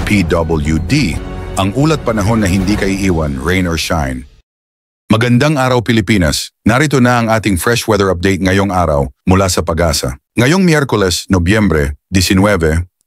PWD, ang ulat panahon na hindi kaiiwan, rain or shine. Magandang araw Pilipinas, narito na ang ating fresh weather update ngayong araw mula sa Pag-asa. Ngayong Miyerkules, Nobyembre 19,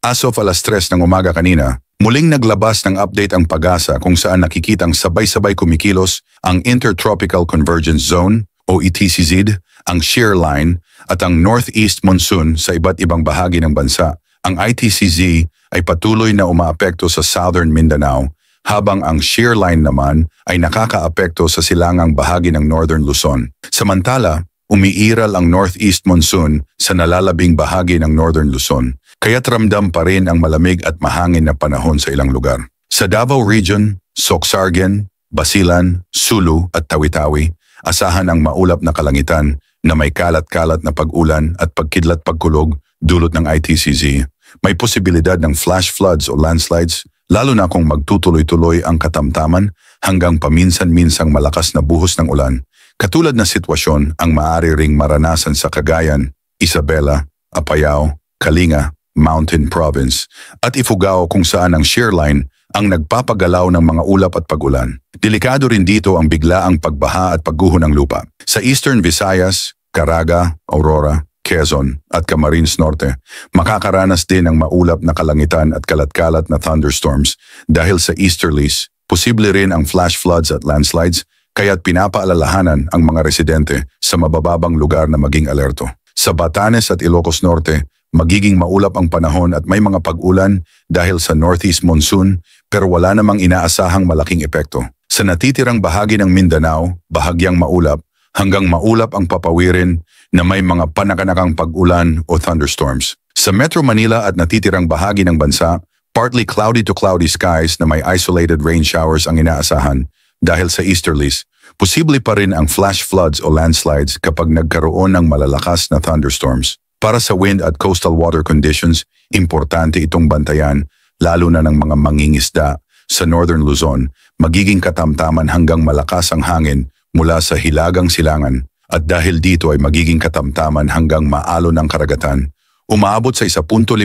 as of alas 3 ng umaga kanina, muling naglabas ng update ang Pag-asa kung saan nakikitang sabay-sabay kumikilos ang Intertropical Convergence Zone o ETCZ, ang shear line at ang northeast monsoon sa iba't ibang bahagi ng bansa. Ang ITCZ ay patuloy na umaapekto sa southern Mindanao habang ang shear line naman ay nakakaapekto sa silangang bahagi ng northern Luzon. Samantala, umiiral ang northeast monsoon sa nalalabing bahagi ng northern Luzon, kaya't ramdam pa rin ang malamig at mahangin na panahon sa ilang lugar. Sa Davao Region, Soxargen, Basilan, Sulu at Tawi-Tawi, asahan ang maulap na kalangitan na may kalat-kalat na pag-ulan at pagkidlat-pagkulog dulot ng ITCZ. May posibilidad ng flash floods o landslides, lalo na kung magtutuloy-tuloy ang katamtaman hanggang paminsan-minsang malakas na buhos ng ulan. Katulad na sitwasyon ang maaari ring maranasan sa Cagayan, Isabela, Apayao, Kalinga, Mountain Province, at Ifugao kung saan ang shear line ang nagpapagalaw ng mga ulap at pag-ulan. Delikado rin dito ang biglaang pagbaha at pagguho ng lupa. Sa Eastern Visayas, Caraga, Aurora, Quezon at Camarines Norte, makakaranas din ng maulap na kalangitan at kalat-kalat na thunderstorms dahil sa easterlies. Posible rin ang flash floods at landslides, kaya't pinapaalalahanan ang mga residente sa mabababang lugar na maging alerto. Sa Batanes at Ilocos Norte, magiging maulap ang panahon at may mga pag-ulan dahil sa northeast monsoon pero wala namang inaasahang malaking epekto. Sa natitirang bahagi ng Mindanao, bahagyang maulap hanggang maulap ang papawirin na may mga panakanakang pag-ulan o thunderstorms. Sa Metro Manila at natitirang bahagi ng bansa, partly cloudy to cloudy skies na may isolated rain showers ang inaasahan dahil sa easterlies. Posible pa rin ang flash floods o landslides kapag nagkaroon ng malalakas na thunderstorms. Para sa wind at coastal water conditions, importante itong bantayan, lalo na ng mga mangingisda. Sa Northern Luzon, magiging katamtaman hanggang malakas ang hangin mula sa Hilagang Silangan at dahil dito ay magiging katamtaman hanggang maalon ng karagatan, umaabot sa 1.5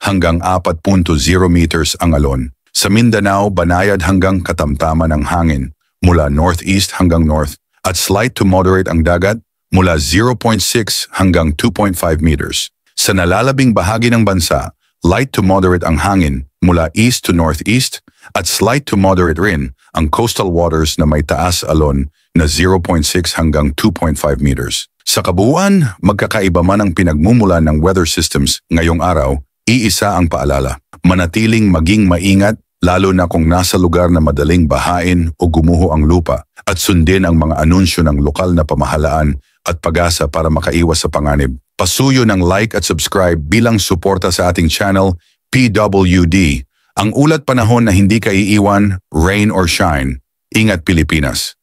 hanggang 4.0 meters ang alon. Sa Mindanao, banayad hanggang katamtaman ang hangin mula northeast hanggang north at slight to moderate ang dagat mula 0.6 hanggang 2.5 meters. Sa nalalabing bahagi ng bansa, light to moderate ang hangin mula east to northeast at slight to moderate rin ang coastal waters na may taas alon na 0.6 hanggang 2.5 meters. Sa kabuuan, magkakaiba man ang pinagmumulan ng weather systems ngayong araw, iisa ang paalala. Manatiling maging maingat lalo na kung nasa lugar na madaling bahain o gumuho ang lupa at sundin ang mga anunsyo ng lokal na pamahalaan at Pag-asa para makaiwas sa panganib. Pasuyo ng like at subscribe bilang suporta sa ating channel PWD. Ang ulat panahon na hindi kaiiwan, rain or shine. Ingat Pilipinas!